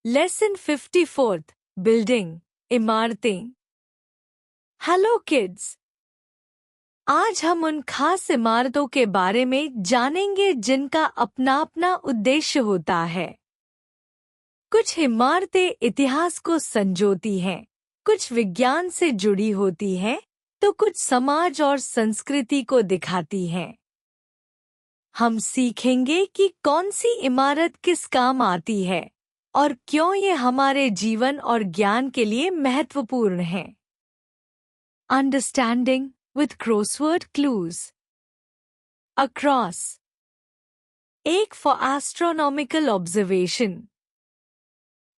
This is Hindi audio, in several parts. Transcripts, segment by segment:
लेसन 54 बिल्डिंग इमारतें। हेलो किड्स, आज हम उन खास इमारतों के बारे में जानेंगे जिनका अपना अपना उद्देश्य होता है। कुछ इमारतें इतिहास को संजोती हैं, कुछ विज्ञान से जुड़ी होती हैं, तो कुछ समाज और संस्कृति को दिखाती हैं। हम सीखेंगे कि कौन सी इमारत किस काम आती है और क्यों ये हमारे जीवन और ज्ञान के लिए महत्वपूर्ण है। Understanding with crossword clues. Across, एक फॉर एस्ट्रोनॉमिकल ऑब्जर्वेशन।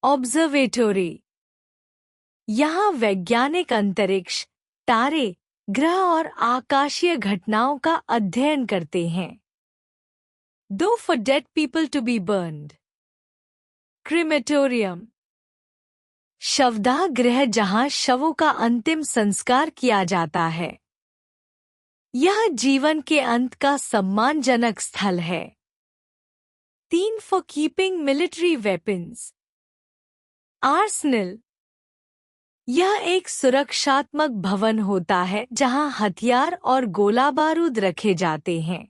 ऑब्जर्वेटरी, यहाँ वैज्ञानिक अंतरिक्ष, तारे, ग्रह और आकाशीय घटनाओं का अध्ययन करते हैं। दो for dead people to be burned. Crematorium, शवदाह गृह जहां शवों का अंतिम संस्कार किया जाता है। यह जीवन के अंत का सम्मानजनक स्थल है। 3 for keeping military weapons. Arsenal, यह एक सुरक्षात्मक भवन होता है जहां हथियार और गोला बारूद रखे जाते हैं।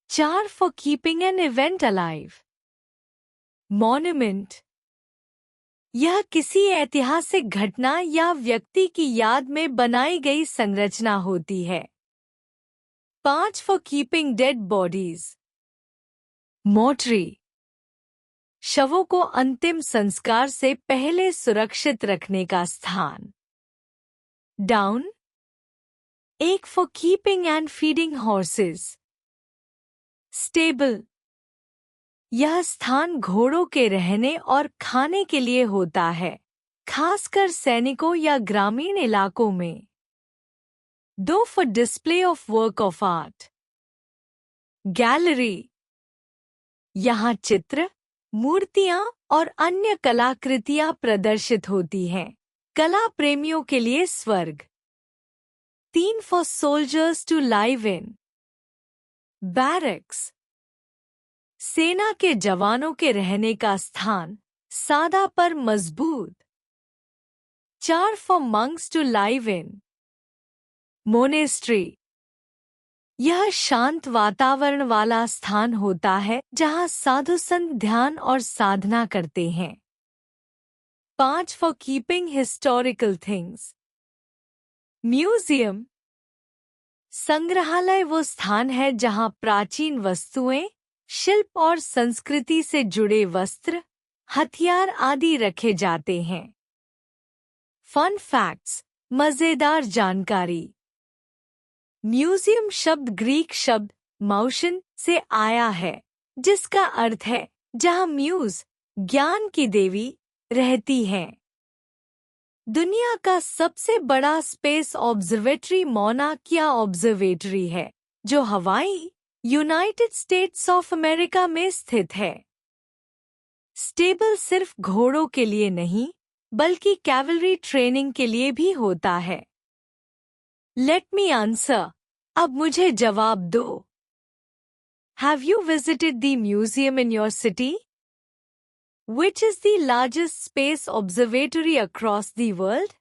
4 for keeping an event alive. Monument, यह किसी ऐतिहासिक घटना या व्यक्ति की याद में बनाई गई संरचना होती है। 5 for keeping dead bodies. Mortuary, शवों को अंतिम संस्कार से पहले सुरक्षित रखने का स्थान। डाउन, एक for keeping and feeding horses. Stable, यह स्थान घोड़ों के रहने और खाने के लिए होता है, खासकर सैनिकों या ग्रामीण इलाकों में। 2 for display of work of art. Gallery, यहाँ चित्र, मूर्तियां और अन्य कलाकृतियां प्रदर्शित होती हैं, कला प्रेमियों के लिए स्वर्ग। 3 for soldiers to live in. Barracks, सेना के जवानों के रहने का स्थान, सादा पर मजबूत। 4 for monks to live in. Monastery, यह शांत वातावरण वाला स्थान होता है जहां साधु संत ध्यान और साधना करते हैं। 5 for keeping historical things. Museum, संग्रहालय वो स्थान है जहां प्राचीन वस्तुएं, शिल्प और संस्कृति से जुड़े वस्त्र, हथियार आदि रखे जाते हैं। फन फैक्ट्स, मजेदार जानकारी। म्यूजियम शब्द ग्रीक शब्द माउशन से आया है, जिसका अर्थ है जहां म्यूज, ज्ञान की देवी, रहती हैं। दुनिया का सबसे बड़ा स्पेस ऑब्जर्वेटरी मौना किया ऑब्जर्वेटरी है, जो हवाई, यूनाइटेड स्टेट्स ऑफ अमेरिका में स्थित है। स्टेबल सिर्फ घोड़ों के लिए नहीं, बल्कि कैवलरी ट्रेनिंग के लिए भी होता है। लेट मी आंसर, अब मुझे जवाब दो। Have you visited the museum in your city? Which is the largest space observatory across the world?